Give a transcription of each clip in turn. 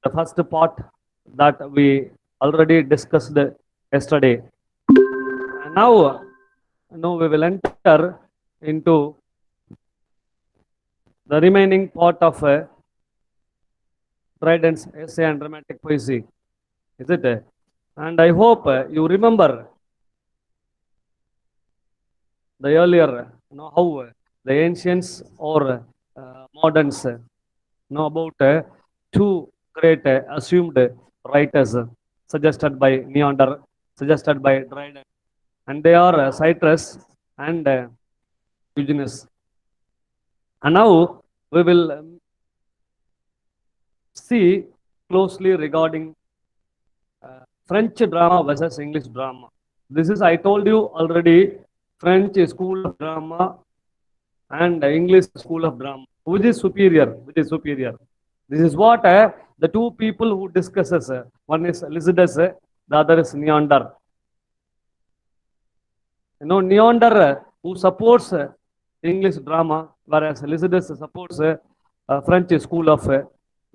the first part that we already discussed yesterday. And now we will enter into the remaining part of Dryden's essay and dramatic poesy. Is it? And I hope you remember the earlier, how the ancients or moderns know about two great assumed writers suggested by Neander, suggested by Dryden, and they are Citrus and Eugenius. And now we will see closely regarding French drama versus English drama. This is, I told you already, French school of drama and English school of drama. Which is superior? Which is superior? This is what the two people who discusses. One is Lycidas, the other is Neander. Neander who supports English drama, whereas Lycidas supports French school of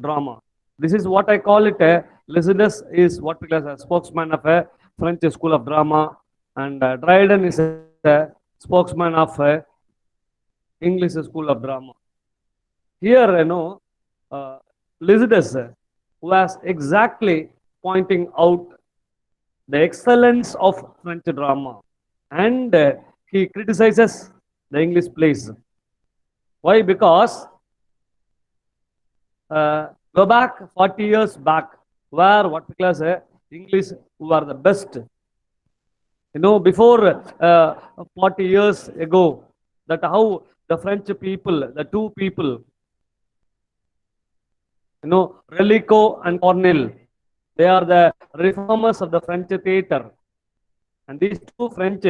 drama. This is what I call it. Lycidas is what we call a spokesman of a French school of drama, and Dryden is a spokesman of English school of drama. Here, Lycidas was exactly pointing out the excellence of French drama, and he criticizes the English plays. Why? Because go back 40 years back, where what we class English who are the best. Before 40 years ago, that how the French people, the two people, Relico and Corneille, they are the reformers of the French theatre. And these two French,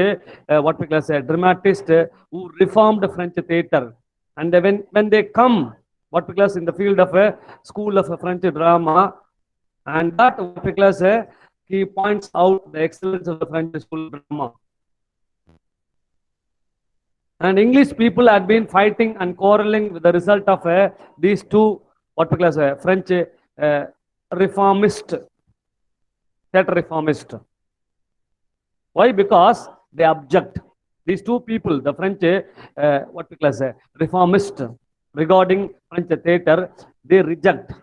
what we class dramatists who reformed the French theatre. And when they come, what we class in the field of a school of French drama, and that what we class he points out the excellence of the French school of drama. And English people had been fighting and quarreling with the result of these two what we class French reformist, theatre reformist. Why? Because they object. These two people, the French what we class reformist, regarding French theatre, they reject.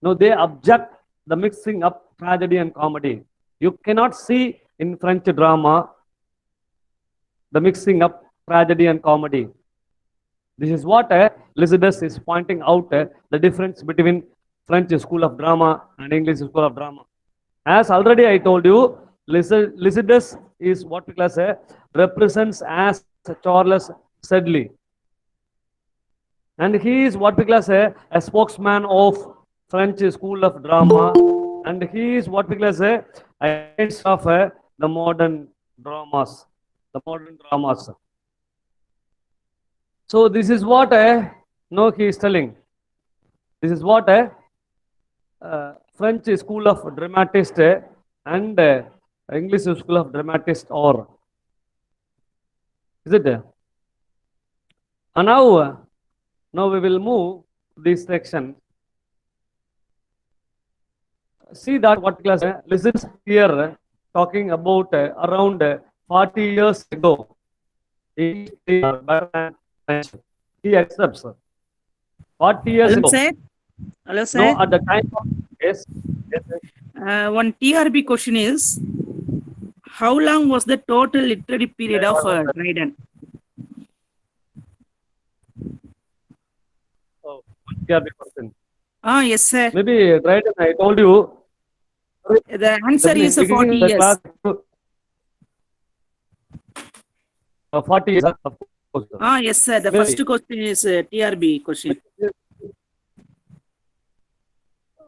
No, they object the mixing up tragedy and comedy. You cannot see in French drama the mixing up tragedy and comedy. This is what Lycidas is pointing out the difference between French school of drama and English school of drama. As already I told you, Lycidas is what we class represents as Charles Sedley. And he is what we class a spokesman of French school of drama, and he is what we class against of the modern dramas, So this is what he is telling. This is what French school of dramatist and English school of dramatist are. Is it? And now we will move this section. See that what class listens here talking about around 40 years ago. He accepts 40 years ago. Sir. Hello, sir. No, at the time of yes. One TRB question is, how long was the total literary period of Dryden? Oh, TRB question. Yes, sir. Maybe Dryden, I told you. The answer is 40 years. 40 years, of course. Yes, sir. The first question is TRB question.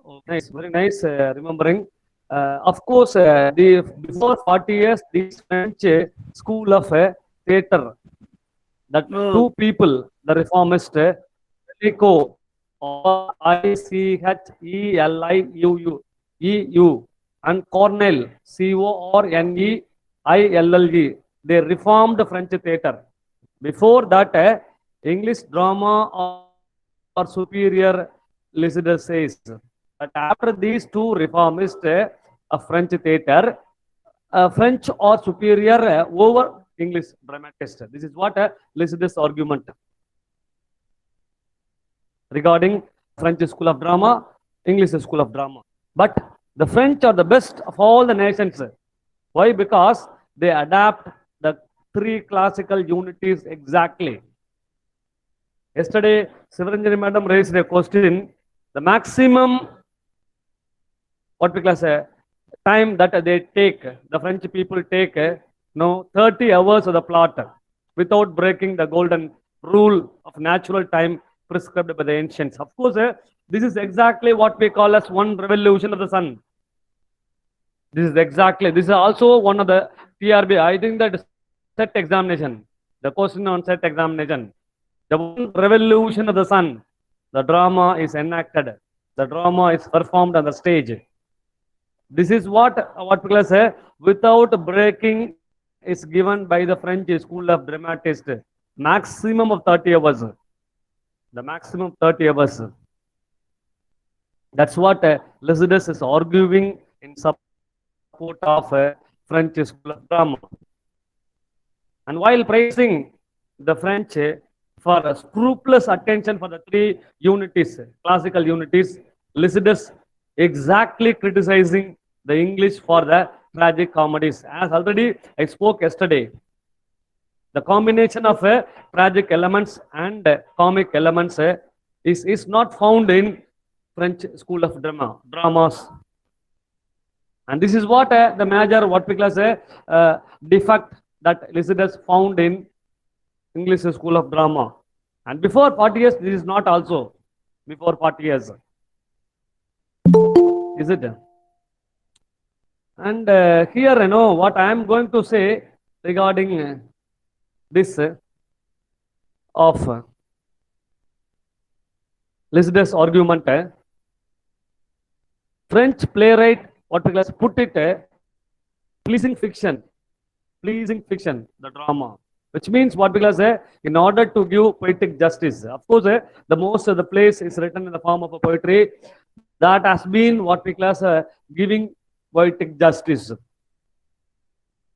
Oh, nice, very nice remembering. Of course, before 40 years, this French school of theatre, that two people, the reformist, Relico, or ICHELIU, and Corneille, CORNEILLE, they reformed French theatre. Before that, English drama are superior Lycidas says that after these two reformists, a French theatre, French or superior over English dramatist. This is what Lycidas' argument regarding French school of drama, English school of drama. But the French are the best of all the nations. Why? Because they adapt the three classical unities exactly. Yesterday, Sivaranjani madam raised a question. The maximum, what we call time that they take, the French people take, 30 hours of the plot without breaking the golden rule of natural time prescribed by the ancients. Of course, this is exactly what we call as one revolution of the sun. This is also one of the TRB. I think that set examination, the question on set examination, the one revolution of the sun, the drama is enacted, the drama is performed on the stage. This is what people say, without breaking is given by the French school of dramatist, maximum of 30 hours. The maximum 30 hours. That's what Lycidas is arguing in support of French school of drama. And while praising the French for scrupulous attention for the three unities, classical unities, Lycidas exactly criticizing the English for the tragic comedies. As already I spoke yesterday, the combination of tragic elements and comic elements is not found in French school of dramas. And this is what the major, what we call as defect that Lycidas found in English school of drama. And before 40 years, this is not also before 40 years. Is it? And here, what I am going to say regarding this of Lycidas' argument, French playwright, what we call put it, pleasing fiction, the drama, which means what we call in order to give poetic justice. Of course, the most of the plays is written in the form of a poetry that has been what we call giving poetic justice.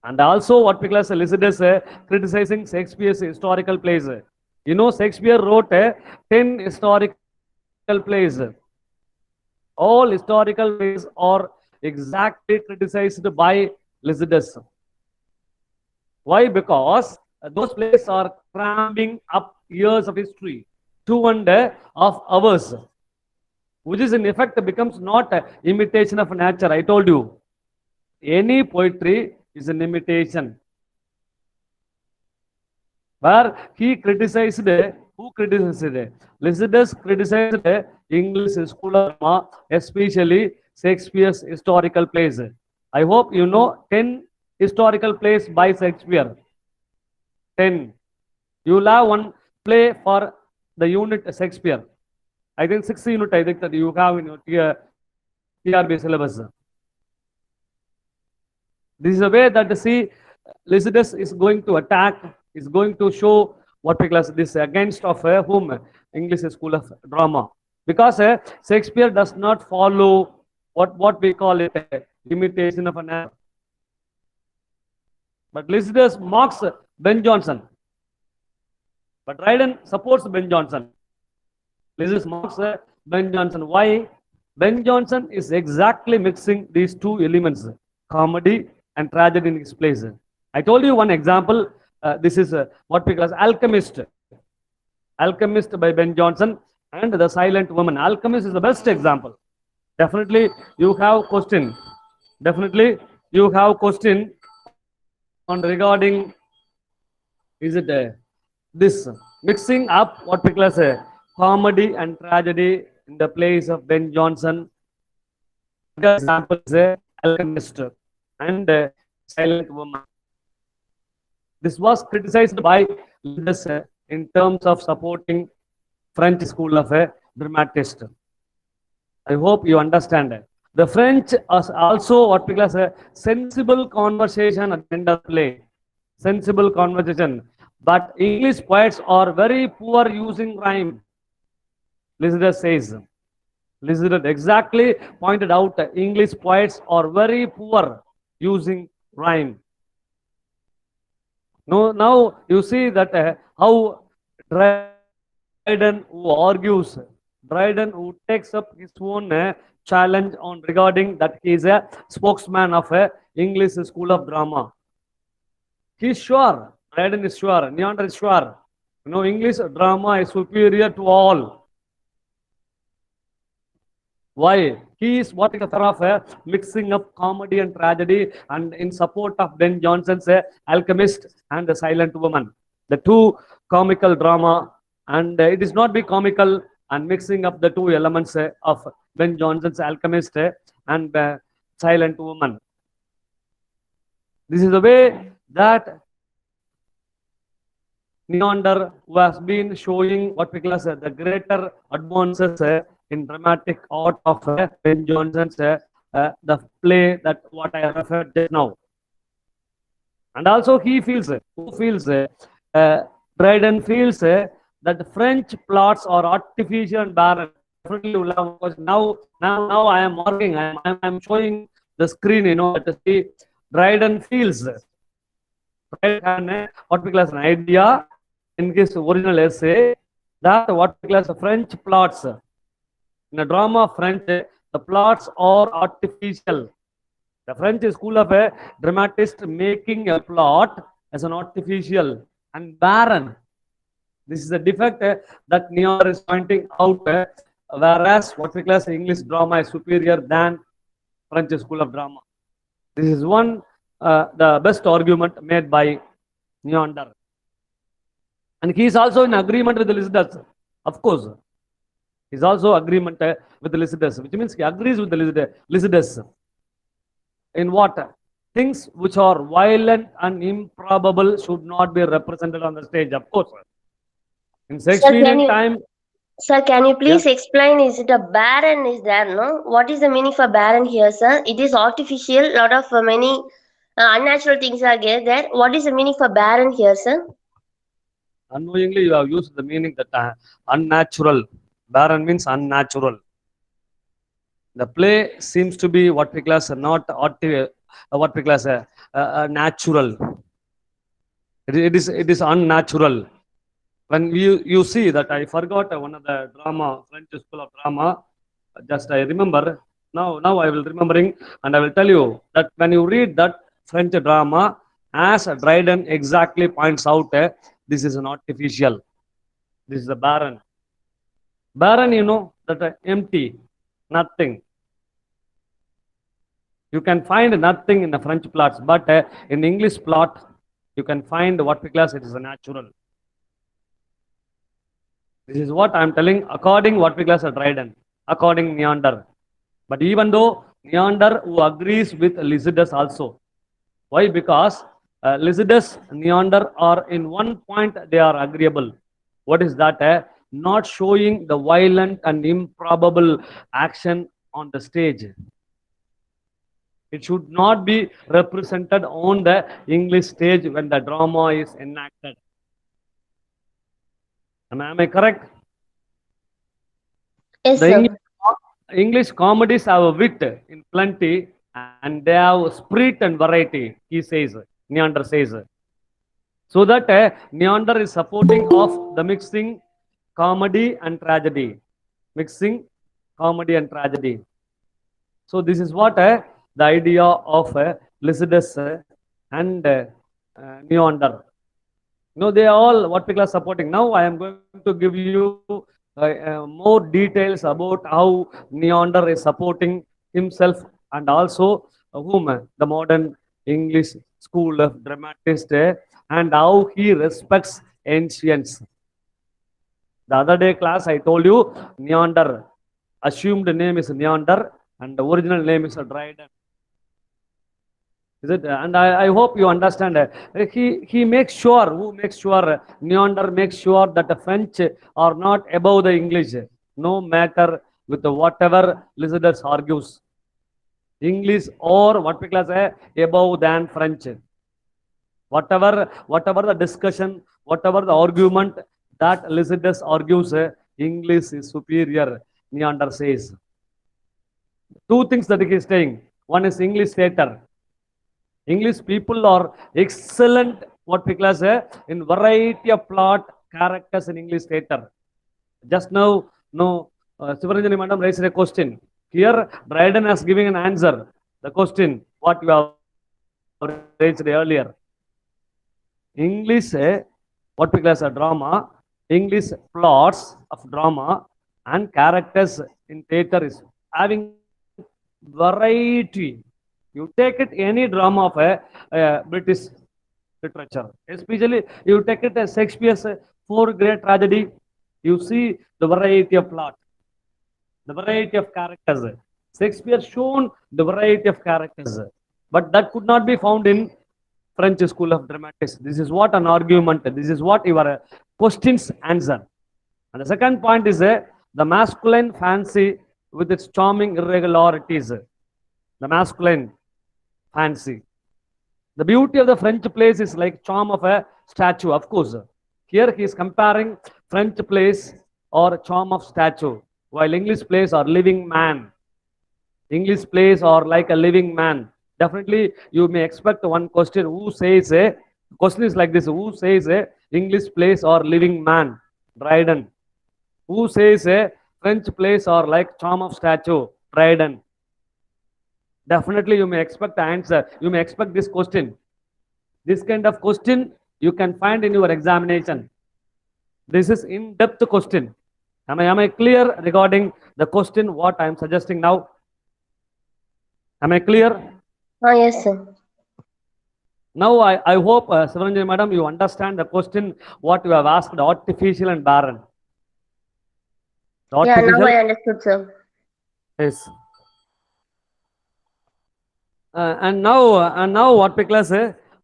And also what we call Lycidas criticizing Shakespeare's historical plays. Shakespeare wrote 10 historical plays. All historical plays are exactly criticized by Lycidas. Why? Because those plays are cramming up years of history, 2.5 hours, which is in effect becomes not an imitation of nature. I told you, any poetry is an imitation. Where he criticized, who criticized it? Lycidas criticized English school of drama, especially Shakespeare's historical plays. I hope you know 10 historical plays by Shakespeare. 10. You will have one play for the unit Shakespeare. I think 6 unit I think that you have in your TRB syllabus. This is a way that Lycidas is going to attack, is going to show what we call this against of whom? English school of drama. Because Shakespeare does not follow what we call it imitation of an error. But Lycidas mocks Ben Jonson. But Dryden supports Ben Jonson. Lycidas mocks Ben Jonson. Why? Ben Jonson is exactly mixing these two elements, comedy and tragedy in his plays. I told you one example. This is what we call as Alchemist. Alchemist by Ben Jonson and The Silent Woman. Alchemist is the best example. Definitely you have question. Definitely you have question on regarding, is it this mixing up what we call as comedy and tragedy in the plays of Ben Jonson. The example is Alchemist and Silent Woman. This was criticized by Lycidas in terms of supporting French school of dramatist. I hope you understand. The French is also what we call a sensible conversation at the end of the play. Sensible conversation. But English poets are very poor using rhyme. Lycidas says. Lycidas exactly pointed out that English poets are very poor using rhyme. Now you see that how Dryden who takes up his own challenge on regarding that he is a spokesman of a English school of drama. He is sure, Dryden is sure, Neander is sure. English drama is superior to all. Why? He is what is the of mixing up comedy and tragedy, and in support of Ben Jonson's Alchemist and the Silent Woman. The two comical drama, and it is not be comical and mixing up the two elements of Ben Jonson's Alchemist and Silent Woman. This is the way that Neander, who has been showing what we call the greater advances in dramatic art of Ben Jonson's the play that what I referred just now. And also he feels, Dryden feels that the French plots are artificial and barren. Because now I am marking, I am showing the screen, to see Dryden feels. Dryden what we call an idea in his original essay that what we call French plots. In a drama of French, the plots are artificial. The French school of a dramatist making a plot as an artificial and barren. This is a defect that Neander is pointing out, whereas what we class English drama is superior than French school of drama. This is one the best argument made by Neander. And he is also in agreement with Lycidas, of course. He is also agreement with Lycidas, which means he agrees with Lycidas. In what? Things which are violent and improbable should not be represented on the stage, of course. In Shakespearean time. Sir, can you please explain, is it a barren is there, no? What is the meaning for barren here, sir? It is artificial, lot of many unnatural things are there. What is the meaning for barren here, sir? Unknowingly, you have used the meaning that unnatural. Barren means unnatural. The play seems to be what we class not what we class natural. It is unnatural. When you see that I forgot one of the drama, French school of drama, just I remember, now I will remembering and I will tell you that when you read that French drama, as Dryden exactly points out, this is an artificial, this is a barren. Barren, that empty, nothing. You can find nothing in the French plots, but in English plot, you can find what we class it is a natural. This is what I am telling according what we class Dryden, according Neander. But even though Neander who agrees with Lycidas also. Why? Because Lycidas and Neander are in one point they are agreeable. What is that? Not showing the violent and improbable action on the stage. It should not be represented on the English stage when the drama is enacted. Am I correct? Yes, the sir. English comedies have a wit in plenty and they have spirit and variety, he says, Neander says. So that Neander is supporting of the mixing comedy and tragedy. Mixing comedy and tragedy. So this is what the idea of Lycidas and Neander. They are all what people are supporting. Now I am going to give you more details about how Neander is supporting himself and also whom the modern English school of dramatist and how he respects ancients. The other day class I told you Neander, assumed name is Neander and the original name is Dryden. Is it? And I hope you understand. He makes sure, Neander makes sure that the French are not above the English, no matter with whatever Lycidas argues. English or what we class above than French. Whatever the discussion, whatever the argument that Lycidas argues, English is superior, Neander says. Two things that he is saying. One is English theater. English people are excellent, what we class in variety of plot characters in English theater. Just now, no, Sivaranjani madam raised a question. Here, Dryden has given an answer. The question, what you have raised earlier. English, what we class a drama, English plots of drama and characters in theater is having variety. You take it any drama of a British literature, especially you take it as Shakespeare's four great tragedy. You see the variety of plot, the variety of characters. Shakespeare shown the variety of characters, but that could not be found in French School of Dramatics. This is what an argument. This is what your questions answer. And the second point is the masculine fancy with its charming irregularities. The masculine fancy. The beauty of the French plays is like charm of a statue, of course. Here he is comparing French plays or charm of statue, while English plays are living man. English plays are like a living man. Definitely, you may expect one question. Who says a question is like this? Who says a English plays are living man? Dryden. Who says a French plays are like charm of statue? Dryden. Definitely, you may expect the answer. You may expect this question. This kind of question you can find in your examination. This is in-depth question. Am I clear regarding the question what I am suggesting now? Am I clear? Yes, sir. Now I hope, Sivaranjani madam, you understand the question what you have asked, artificial and barren. The Yeah, now artificial, I understood, sir. yes. And now what we class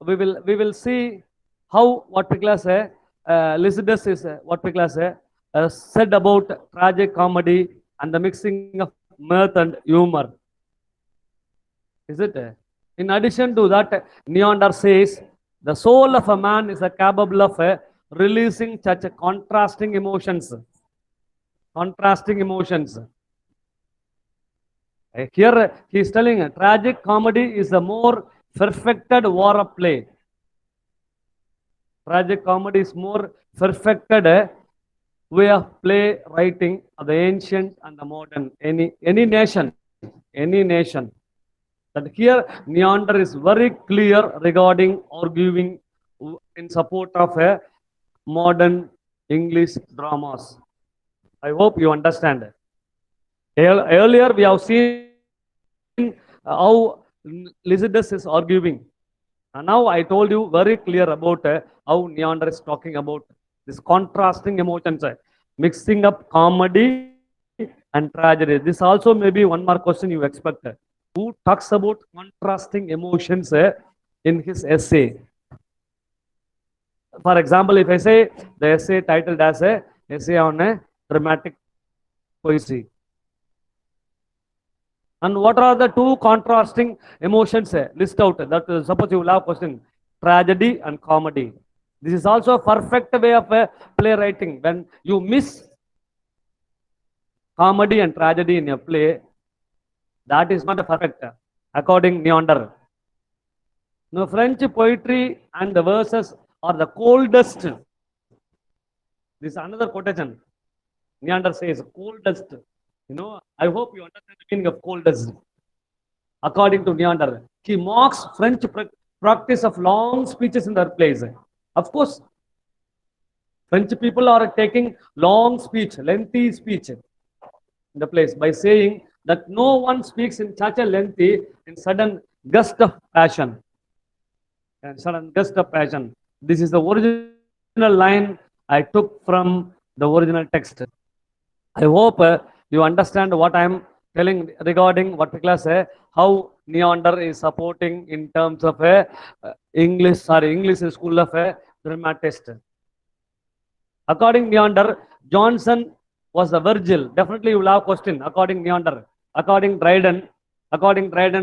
we will see how what we class Lycidas is what we class said about tragic comedy and the mixing of mirth and humor. Is it? In addition to that, Neander says the soul of a man is capable of releasing such contrasting emotions. Contrasting emotions. Here he is telling tragic comedy is a more perfected war of play. Tragic comedy is more perfected way of play writing of the ancient and the modern. Any nation. That here Neander is very clear regarding arguing in support of a modern English dramas. I hope you understand. Earlier we have seen how Lycidas is arguing. And now I told you very clear about how Neander is talking about this contrasting emotions, mixing up comedy and tragedy. This also may be one more question you expect. Who talks about contrasting emotions in his essay? For example, if I say the essay titled as a essay on a dramatic poesy. And what are the two contrasting emotions? List out. That suppose you will have question. Tragedy and comedy. This is also a perfect way of playwriting. When you miss comedy and tragedy in a play, that is not a perfect, according Neander. Now, French poetry and the verses are the coldest. This is another quotation. Neander says, coldest. You know, I hope you understand the meaning of coldest. According to Neander, he mocks French practice of long speeches in their plays. Of course, French people are taking long speech, lengthy speech in the place by saying that no one speaks in such a lengthy, in sudden gust of passion. And sudden gust of passion. This is the original line I took from the original text. I hope you understand what I am telling regarding what we class how Neander is supporting in terms of English school of dramatist. According Neander, Johnson was a Virgil. Definitely you will have question. According Neander, according Dryden,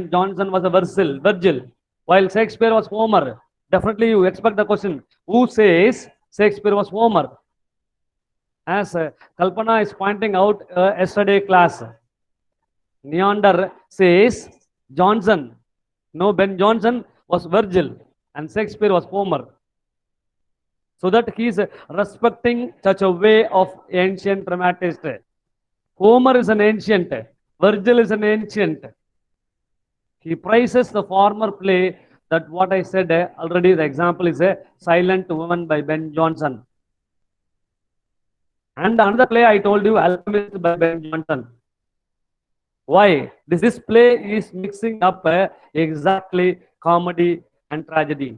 Johnson was a Virgil, while Shakespeare was Homer. Definitely you expect the question. Who says Shakespeare was Homer? As Kalpana is pointing out yesterday class. Neander says Johnson. No, Ben Jonson was Virgil and Shakespeare was Homer. So that he is respecting such a way of ancient dramatist. Homer is an ancient, Virgil is an ancient. He praises the former play, that what I said already, the example is a Silent Woman by Ben Jonson. And another play I told you, Alchemist by Ben Jonson. Why? This play is mixing up exactly comedy and tragedy.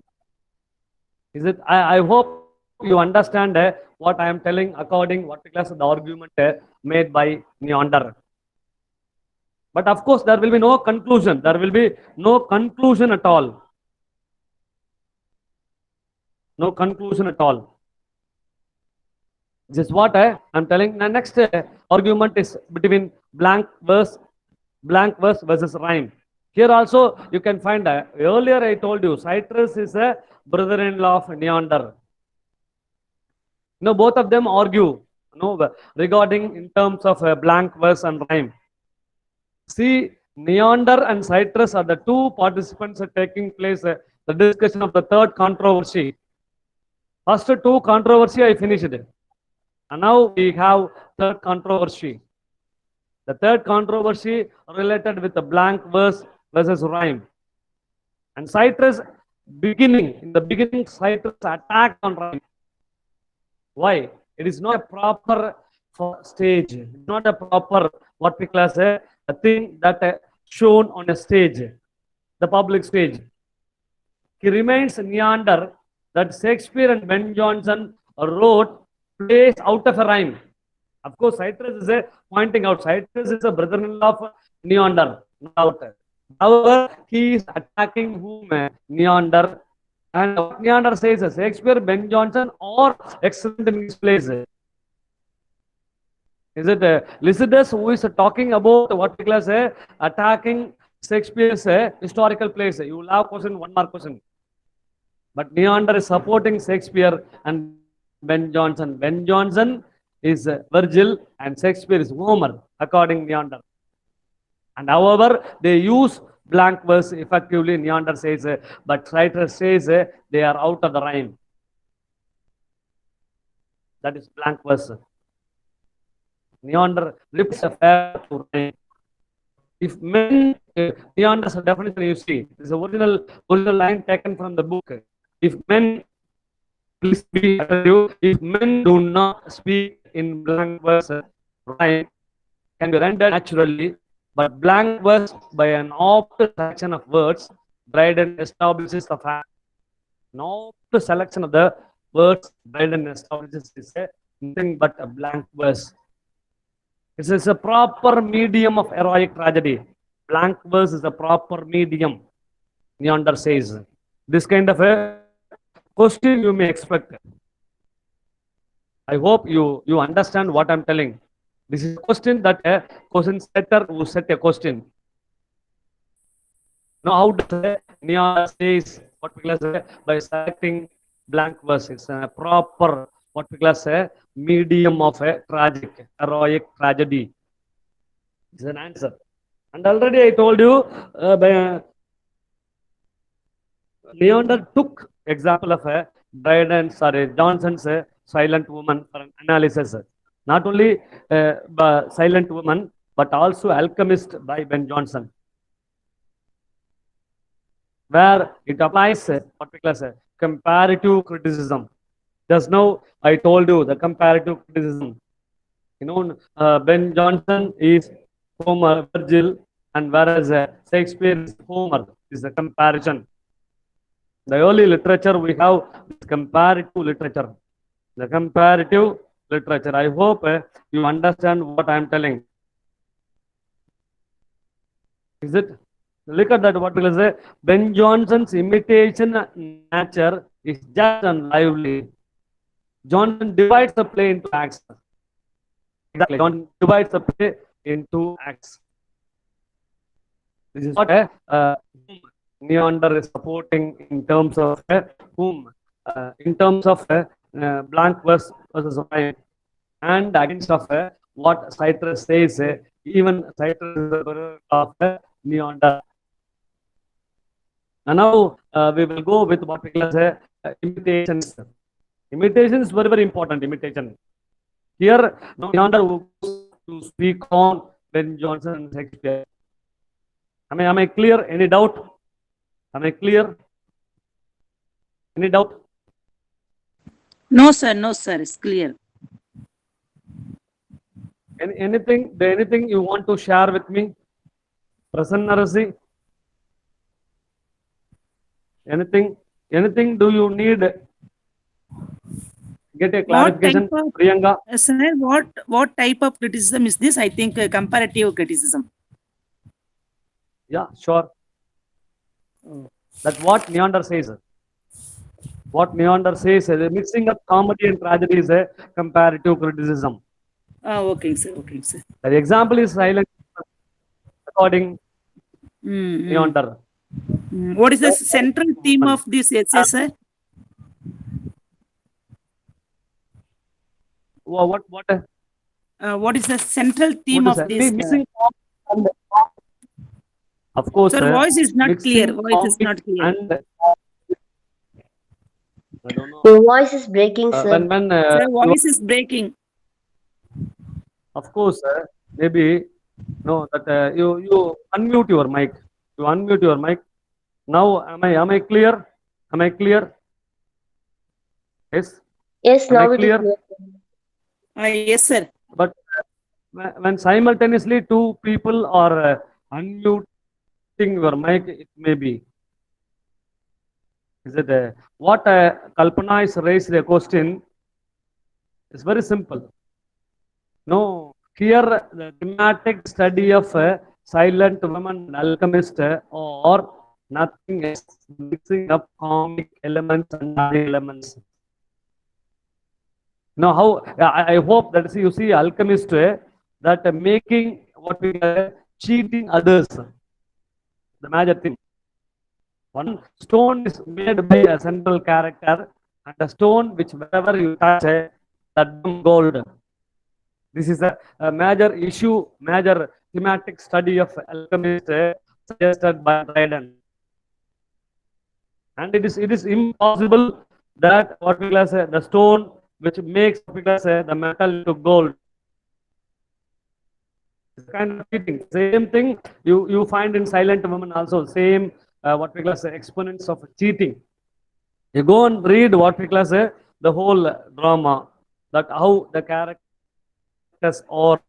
Is it? I hope you understand what I am telling according what class the argument made by Neander. But of course, there will be no conclusion. There will be no conclusion at all. No conclusion at all. This is what I am telling. The next argument is between blank verse versus rhyme. Here also you can find earlier I told you Citrus is a brother-in-law of Neander. Both of them argue regarding in terms of blank verse and rhyme. See, Neander and Citrus are the two participants taking place the discussion of the third controversy. First two controversy I finished. And now we have third controversy. The third controversy related with the blank verse versus rhyme. And Citrus in the beginning, Citrus attacked on rhyme. Why? It is not a proper stage. It's not a proper, what we call a thing that shown on a stage, the public stage. He reminds Neander that Shakespeare and Ben Jonson wrote plays out of a rhyme. Of course, Citrus is pointing out, Citrus is a brother-in-law of Neander. However, he is attacking whom? Neander. And what Neander says, Shakespeare, Ben Jonson are excellent in his plays. Is it Lycidas who is talking about what we call attacking Shakespeare's historical plays? You will have question, one more question. But Neander is supporting Shakespeare and Ben Jonson. Ben Jonson is Virgil and Shakespeare is Homer, according to Neander. And however, they use blank verse effectively, Neander says, but Citrus says they are out of the rhyme. That is blank verse. Neander rips a fair to rhyme. If men, Neander's definition you see, this is original line taken from the book. If men, please be attentive, if men do not speak in blank verse, rhyme can be rendered naturally, but blank verse by an opt selection of words, Dryden establishes the fact. An opt selection of the words, Dryden establishes is nothing but a blank verse. This is a proper medium of heroic tragedy. Blank verse is a proper medium, Neander says. This kind of a question you may expect. I hope you understand what I'm telling. This is a question that a question setter who set a question. Now, how does Neander says what we say by selecting blank verse? It's a proper what we say medium of a tragic, heroic tragedy. It's an answer. And already I told you, Neander took example of a Johnson's Silent Woman for an analysis. Not only Silent Woman, but also Alchemist by Ben Jonson, where it applies what we call comparative criticism. Just now I told you the comparative criticism. Ben Jonson is Homer, Virgil, and whereas Shakespeare is Homer, is a comparison. The early literature we have is comparative literature. The comparative literature. I hope you understand what I am telling. Is it? Look at that. What will say? Ben Jonson's imitation nature is just and lively. Jonson divides the play into acts. Exactly. Jonson divides the play into acts. This is what Neander is supporting in terms of whom, in terms of blank verse versus rhyme, and against of what Citrus says, even Citrus is a brother of Neander. And now we will go with what we call as imitations. Imitation is very, very important. Imitation. Here, Neander who goes to speak on Ben Jonson and Shakespeare. Am I clear? Any doubt? Am I clear? Any doubt? No, sir. No, sir. It's clear. Anything you want to share with me? Prasanna Rasi? Anything do you need? Get a clarification, type of- Priyanka? Sir, what type of criticism is this? I think comparative criticism. Yeah, sure. That's what Neander says. What Neander says, the mixing of comedy and tragedy is a comparative criticism. Okay, sir. Okay, sir. The example is silent according Mm, Neander. What is the central theme of this essay, sir? What What is the central theme is of that? this? Mixing and of course, Sir, voice is not mixing clear. Voice is comic not clear. and I don't know. Your voice is breaking, sir. When Sir, voice is breaking. of course, maybe no that you unmute your mic. You unmute your mic. Now, am I clear? Am I clear? Yes. Yes, Am I now it is clear? clear. Yes, sir. But when simultaneously two people are unmuting your mic, it may be. Is it what Kalpana is raised a question? It's very simple. No, here the thematic study of silent woman and alchemist or nothing else, mixing up comic elements and other elements. Now, how I hope that you see alchemist that making what we cheating others, the major thing. One stone is made by a central character, and a stone which wherever you touch, that becomes gold. This is a major issue, major thematic study of alchemist suggested by Dryden. And it is impossible that what we call the stone which makes the metal into gold. It's kind of cheating. Same thing you find in Silent Woman also. Same what we call exponents of cheating. You go and read what we call the whole drama, that how the characters are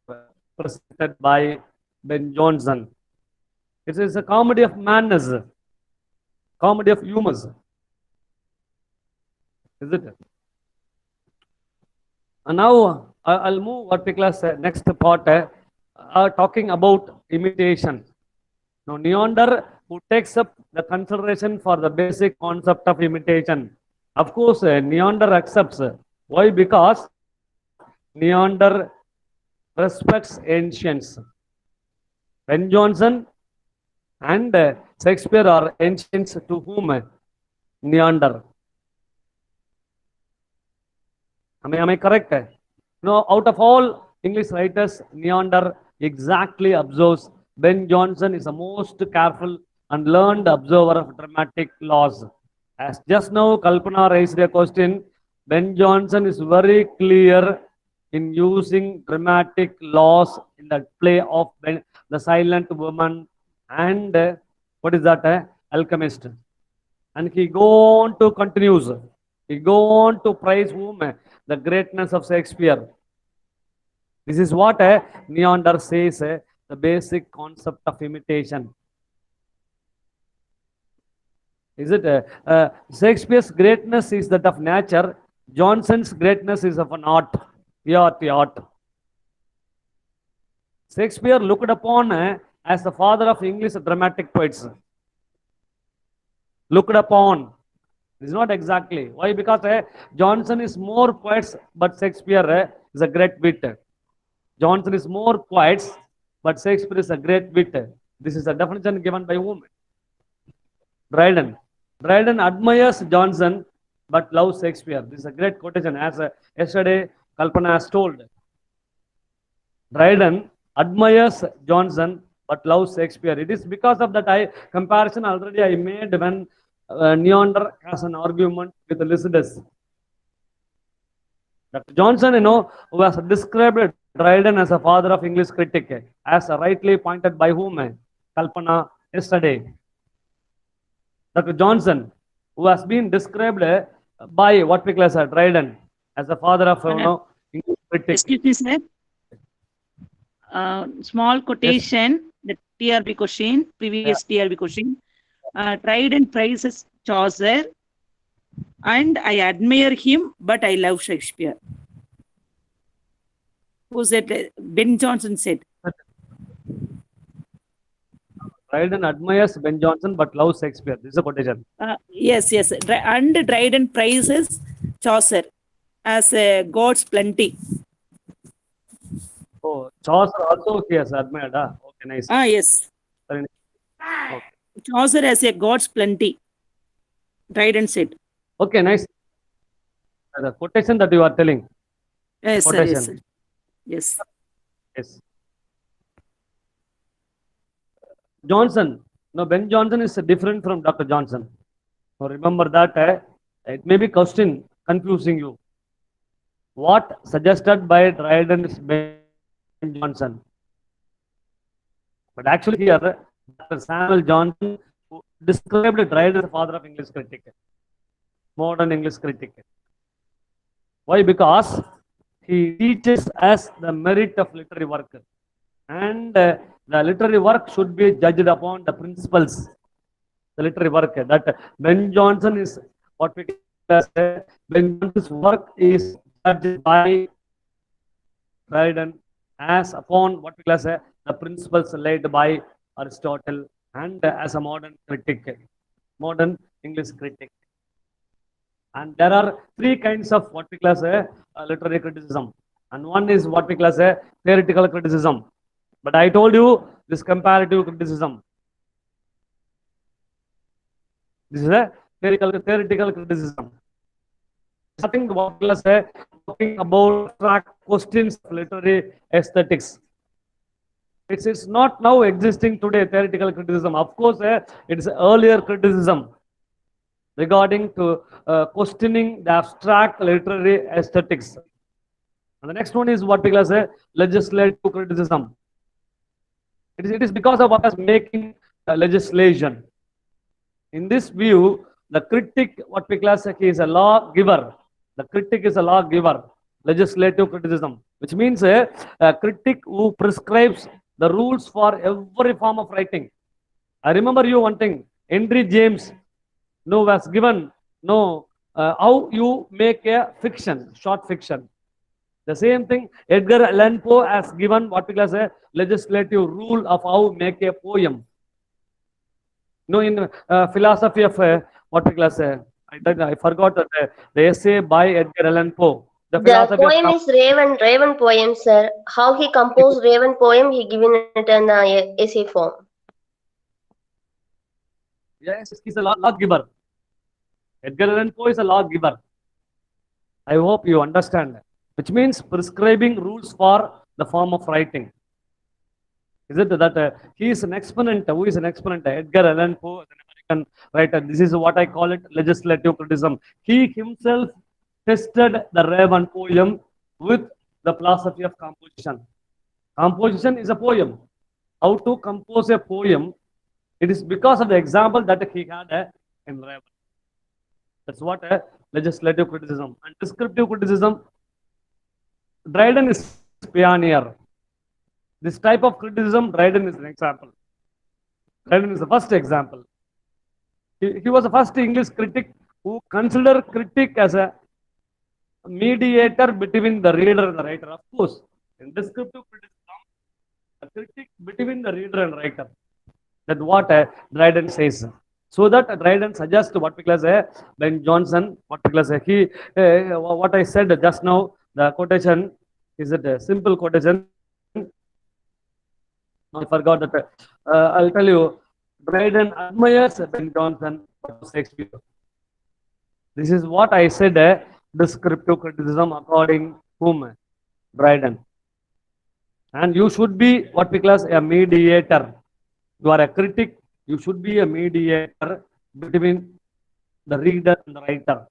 presented by Ben Jonson. It is a comedy of madness, comedy of humors. Is it? And now I'll move what we call next part, talking about imitation. Now, Neander, who takes up the consideration for the basic concept of imitation. Of course, Neander accepts. Why? Because Neander respects ancients. Ben Jonson and Shakespeare are ancients to whom? Neander. Am I correct? No, out of all English writers, Neander exactly observes. Ben Jonson is the most careful and learned observer of dramatic laws. As just now Kalpana raised a question, Ben Jonson is very clear in using dramatic laws in the play of the Silent Woman and what is that? Alchemist. And he go on to continues. He go on to praise whom? The greatness of Shakespeare. This is what Neander says, the basic concept of imitation. Is it? Shakespeare's greatness is that of nature. Jonson's greatness is of an art. Art. Shakespeare looked upon as the father of English dramatic poets. Looked upon. It's not exactly. Why? Because Jonson is more poets, but Shakespeare is a great wit. Jonson is more poets, but Shakespeare is a great wit. This is a definition given by whom? Dryden. Dryden admires Jonson, but loves Shakespeare. This is a great quotation, as yesterday Kalpana has told. Dryden admires Johnson but loves Shakespeare. It is because of that comparison already I made when Neander has an argument with Lycidas. Dr. Johnson, who has described Dryden as a father of English critic, as rightly pointed by whom? Kalpana yesterday. Dr. Johnson, who has been described by what we call as Dryden as a father of English critic. Excuse me, sir. Small quotation, the TRB question, previous TRB question. Dryden praises Chaucer, and I admire him, but I love Shakespeare. Who said? Ben Jonson said. Dryden admires Ben Jonson but loves Shakespeare. This is a quotation. Yes. And Dryden praises Chaucer as God's plenty. Oh, Chaucer also he has admired. Okay, nice. Yes. Very nice. Okay. Chaucer as a God's plenty. Dryden said. Okay, nice. The quotation that you are telling. Yes, sir. Yes, sir. Yes. Yes. Johnson. No, Ben Jonson is different from Dr. Johnson. So remember that it may be question confusing you. What suggested by Dryden is Ben Jonson. But actually here, Dr. Samuel Johnson who described Dryden as the father of English critic, modern English critic. Why? Because he teaches us the merit of literary work. And the literary work should be judged upon the principles. The literary work that Ben Jonson is what we say. Ben Jonson's work is judged by Dryden as upon what we say the principles laid by Aristotle and as a modern critic, modern English critic. And there are three kinds of what we class literary criticism. And one is what we class theoretical criticism. But I told you this comparative criticism. This is a theoretical criticism. Nothing what we class talking about abstract questions of literary aesthetics. It's not now existing today, theoretical criticism. Of course, it's earlier criticism regarding to questioning the abstract literary aesthetics. And the next one is what we call legislative criticism. It is because of what is making legislation. In this view, the critic, what we class is a law giver. The critic is a law giver. Legislative criticism, which means a critic who prescribes the rules for every form of writing. I remember you one thing. Henry James was given how you make a fiction, short fiction. The same thing, Edgar Allan Poe has given what we call a legislative rule of how make a poem. In philosophy of what we call I forgot that the essay by Edgar Allan Poe. The poem is Raven poem, sir. How he composed Raven poem, he given it in essay form. Yes, he's a law giver. Edgar Allan Poe is a law giver. I hope you understand. Which means prescribing rules for the form of writing. Is it that he is an exponent? Who is an exponent? Edgar Allan Poe is an American writer. This is what I call it legislative criticism. He himself tested the Raven poem with the philosophy of composition. Composition is a poem. How to compose a poem? It is because of the example that he had in Raven. That's what legislative criticism. And descriptive criticism, Dryden is pioneer. This type of criticism, Dryden is an example. Dryden is the first example. He was the first English critic who considered critic as a mediator between the reader and the writer. Of course, in descriptive criticism, a critic between the reader and writer. That's what Dryden says. So that Dryden suggests what we call Ben Jonson, what we call what I said just now, the quotation, is it a simple quotation? I forgot that. I'll tell you, Dryden admires Ben Jonson, Shakespeare. This is what I said, descriptive criticism according whom? Dryden. And you should be what we call as a mediator. You are a critic, you should be a mediator between the reader and the writer.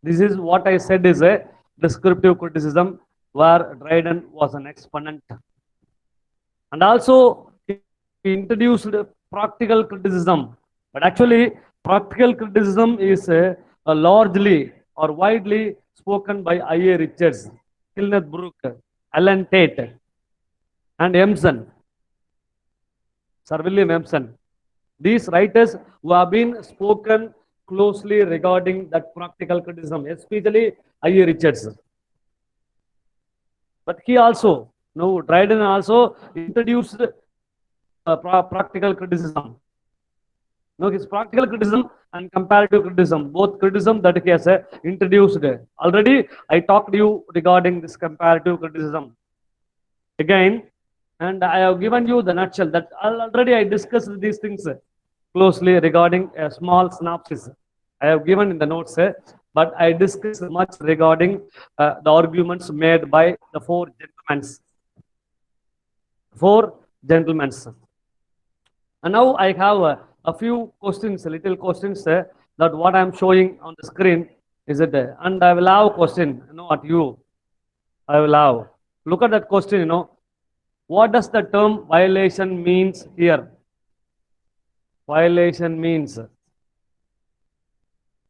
This is what I said is a descriptive criticism, where Dryden was an exponent. And also he introduced practical criticism. But actually practical criticism is a largely or widely spoken by I.A. Richards, Kenneth Brooke, Alan Tate, and Emerson, Sir William Emerson. These writers who have been spoken closely regarding that practical criticism, especially I.A. Richards. But he also, no, Dryden also introduced practical criticism. No, his practical criticism and comparative criticism, both criticism that he has introduced. Already I talked to you regarding this comparative criticism again, and I have given you the nutshell that already I discussed these things closely regarding a small synopsis. I have given in the notes, but I discussed much regarding the arguments made by the four gentlemen. And now I have a few questions, little questions that what I am showing on the screen is it, and I will have a question, at you. I will have. Look at that question, what does the term violation means here? Violation means.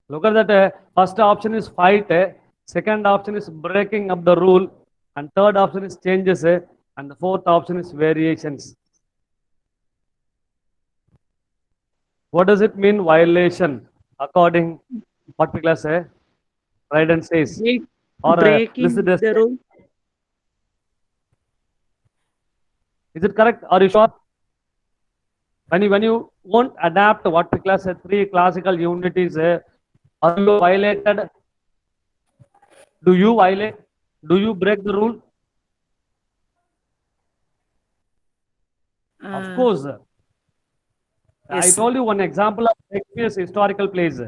Look at that. First option is fight. Second option is breaking up the rule. And third option is changes. And the fourth option is variations. What does it mean, violation? According what we class say, Dryden says. Or breaking listed as, the rule. is it correct? Are you sure? When you won't adapt what we class as three classical unities, are you violated? Do you violate? Do you break the rule? Of course. Yes, I told you one example of Shakespeare's historical plays.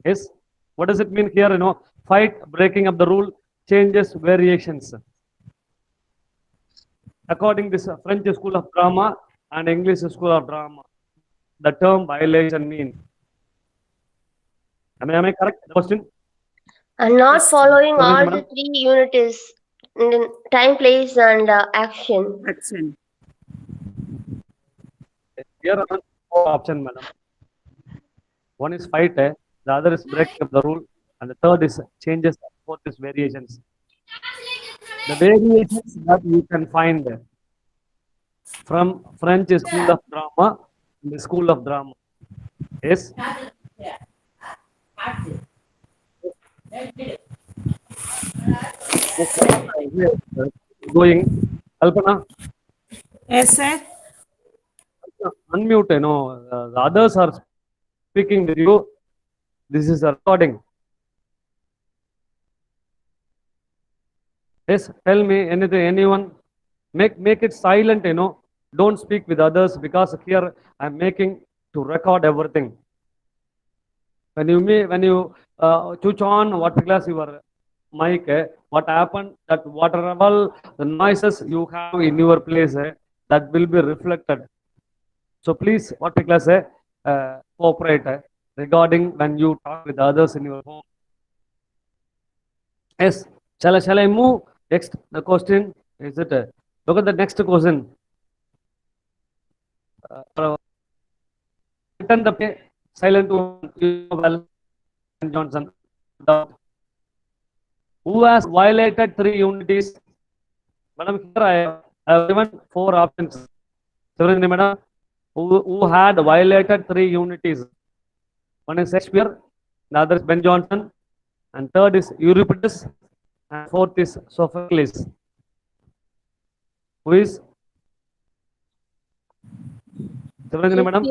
Yes. What does it mean here? Fight, breaking up the rule, changes, variations. According to this French school of drama and English school of drama, the term violation means. Am I correct? The question? And not Yes. following Sorry, all madam. the three units, time, place, and action. action. Here are four options, madam. One is fight, the other is break up the rule, and the third is changes, and fourth is variations. The variations that you can find from French school of drama and the school of drama. Yes. Going, Kalpana, Yes, sir. unmute. The others are speaking with you. This is a recording. Yes, tell me anything. Anyone, make it silent. Don't speak with others, because here I'm making to record everything. When you switch on what class your mic, what happened that whatever the noises you have in your place, that will be reflected. So please, what class cooperate regarding when you talk with others in your home. Yes, shall I move next? The question is it? Look at the next question. Return the silent one, well, Johnson. Who has violated three unities? Madam, here I have given four options. Madam, who had violated three unities? One is Shakespeare, the other is Ben Jonson, and third is Euripides, and fourth is Sophocles. Who is? Madam?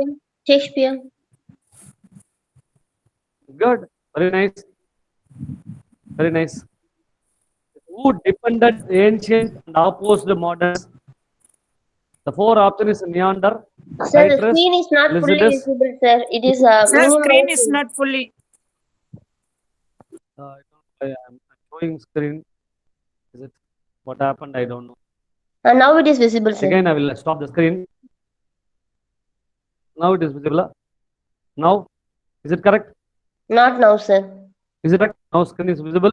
Shakespeare. Good. Very nice. Very nice. Who defended ancient and opposed moderns? The four option is Neander. Sir, the Citrus, screen is not fully Lycidas. visible, sir. It is Sir, screen is minimized. not fully. I am showing screen. Is it what happened? I don't know. Now it is visible, sir. Again, I will stop the screen. Now it is visible. Now, is it correct? Not now, sir. Is it correct? Now screen is visible?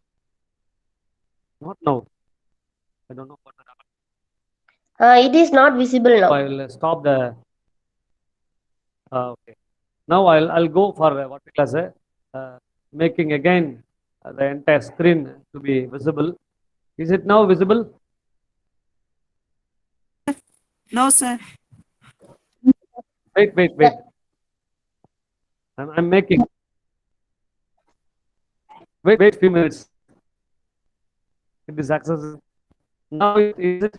Not now. I don't know what happened. It is not visible now. I will stop the. Okay. Now I'll go for what we call as making again the entire screen to be visible. Is it now visible? No, sir. Wait. I'm making. Wait few minutes. It is accessible. Now is it?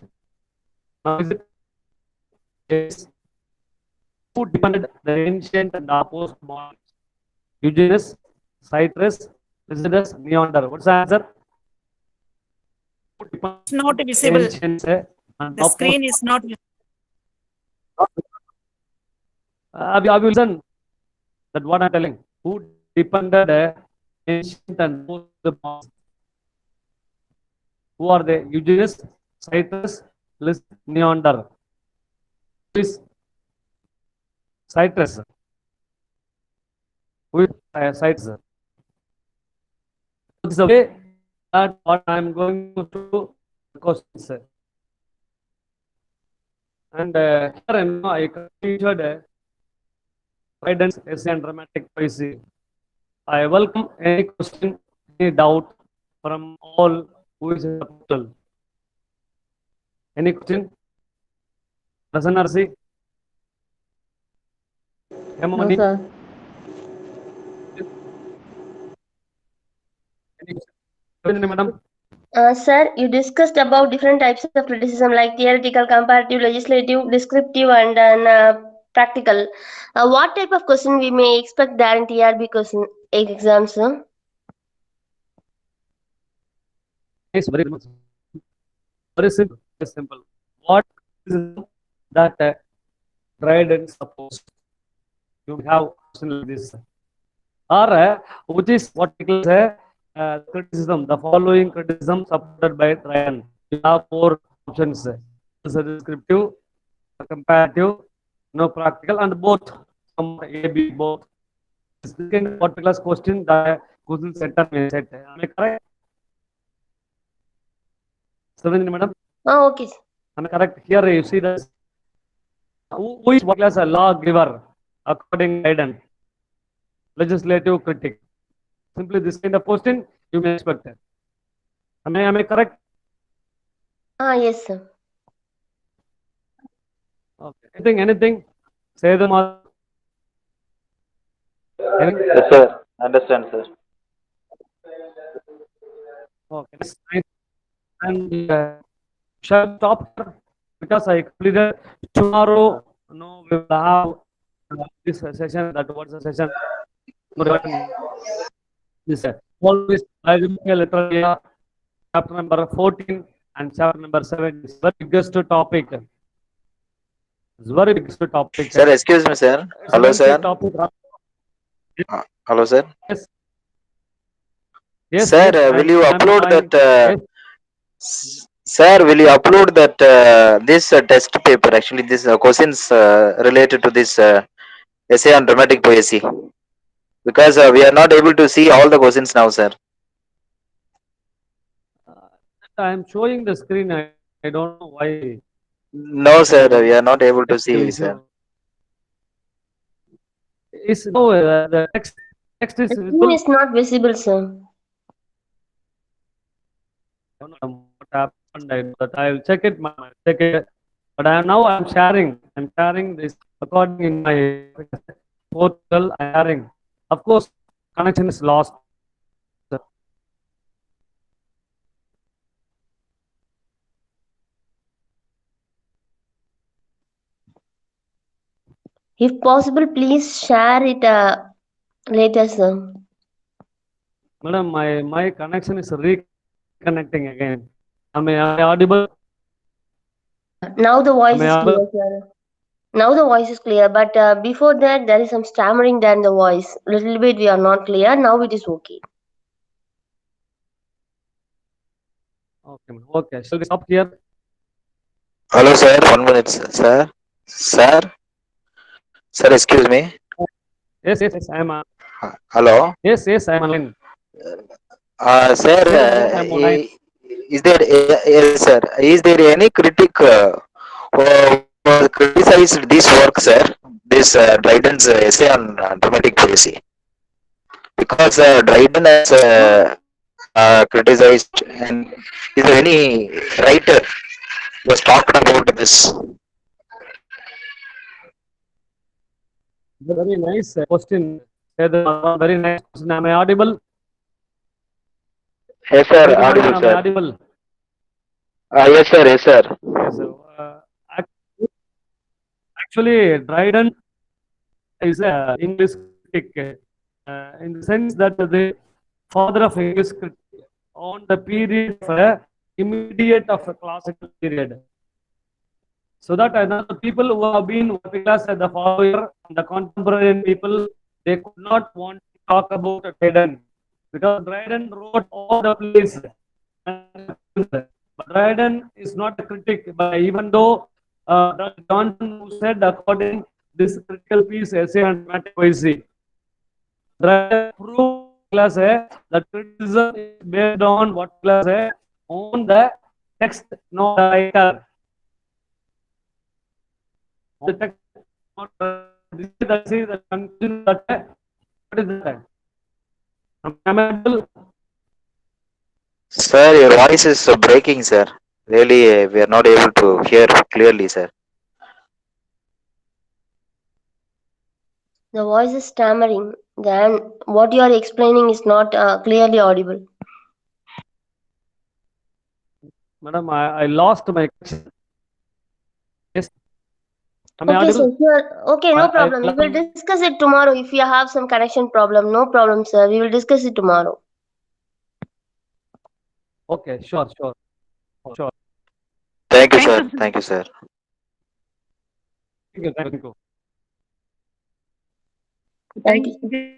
Now is it? Yes. Who depended the ancient and opposed monarchs? Eugenius, Citrus, Lycidas, Neander. What's the answer? Who depended It's not visible. ancients and The screen is not visible. Have you listened that what I'm telling? Who depended ancient and opposed monarchs? Who are they? Eugenius, Citrus, Lycidas, Neander. Who is Citrus? Who is Citrus? This is the way that what I'm going to questions. And here I completed guidance, essay, and dramatic poesy. I welcome any question, any doubt from all who is in the portal. Any question? Prasanna Arsi? No, Hemamani? sir. Any question, madam? Sir, you discussed about different types of criticism like theoretical, comparative, legislative, descriptive, and practical. What type of question we may expect there in TRB question exams, sir? It's very simple. Very simple. Very simple. What is that tried and supposed? You have question like this. Or which is what we call criticism. The following criticism supported by Ryan. You have 4 options. This is descriptive, comparative, no practical, and both. Some A, B, both. This kind of particular question the question center may set. Am I correct? Savindri madam? Oh, okay, sir. Am I correct? Here you see this. Who is what as a lawgiver according guidance? Legislative critic. Simply this kind of question you may expect. Am I correct? Yes, sir. Okay. Anything? Say them all. Yes, sir. Understand, sir. Okay. Nice. And shall I stop here because I completed tomorrow. No, we will have this session. That was the session. This always literature, chapter number 14 and chapter number 7 is very biggest topic. It's very biggest topic. Sir, excuse me, sir. It's Hello, very sir. topic. Hello, sir. Yes. Sir, yes, will you I'm upload fine. that? Sir, will you upload that this test paper? Actually, this questions related to this essay on dramatic poesy, because we are not able to see all the questions now, sir. I'm showing the screen. I don't know why. No, sir, we are not able to see, sir. Is no the text is The screen visible. is not visible, sir. I don't know what happened. I know that I will check it. Check it. But I'm sharing. I'm sharing this according in my portal. I'm sharing. Of course, connection is lost. If possible, please share it later, sir. Madam, my connection is reconnecting again. Am I audible? Now the voice Am I is clear, audible? sir. Now the voice is clear, but before that there is some stammering there in the voice. Little bit we are not clear. Now it is okay. Okay. Okay. Shall we stop here? Hello, sir. 1 minute, sir. Sir. Sir, excuse me. Yes, yes, yes, I am. Hello. Yes, yes, I am online. Sir, Yes, yes, I am online. is there, yes, sir. Is there any critic who criticized this work, sir? This Dryden's essay on dramatic poesy? Because Dryden has criticized, and is there any writer who has talked about this? Very nice question. Very nice question. Am I audible? Yes, sir. Very good. Audible, Am I sir. audible? Yes, sir. Yes, sir. Yes. Actually, Dryden is a English critic in the sense that the father of English critic on the period of immediate of a classical period. So that the people who have been working class as the follower and the contemporary people, they could not want to talk about Dryden because Dryden wrote all the plays. But Dryden is not a critic, but even though Dr. Johnson who said according this critical piece essay on dramatic poesy, Dryden proved class that criticism is based on what class on the text, not the writer. The text, not this is the conclusion that what is that? Am I able? Sir, your voice is breaking, sir. Really, we are not able to hear clearly, sir. The voice is stammering. Then what you are explaining is not clearly audible. Madam, I lost my connection. Yes. Am I Okay, audible? sir. Sure. Okay, no problem. We will discuss it tomorrow. If you have some connection problem, no problem, sir. We will discuss it tomorrow. Okay, sure, sure, sure. Thank you, Thank sir. you, sir. Thank you, sir. Thank you, thank you. Thank you. Thank you.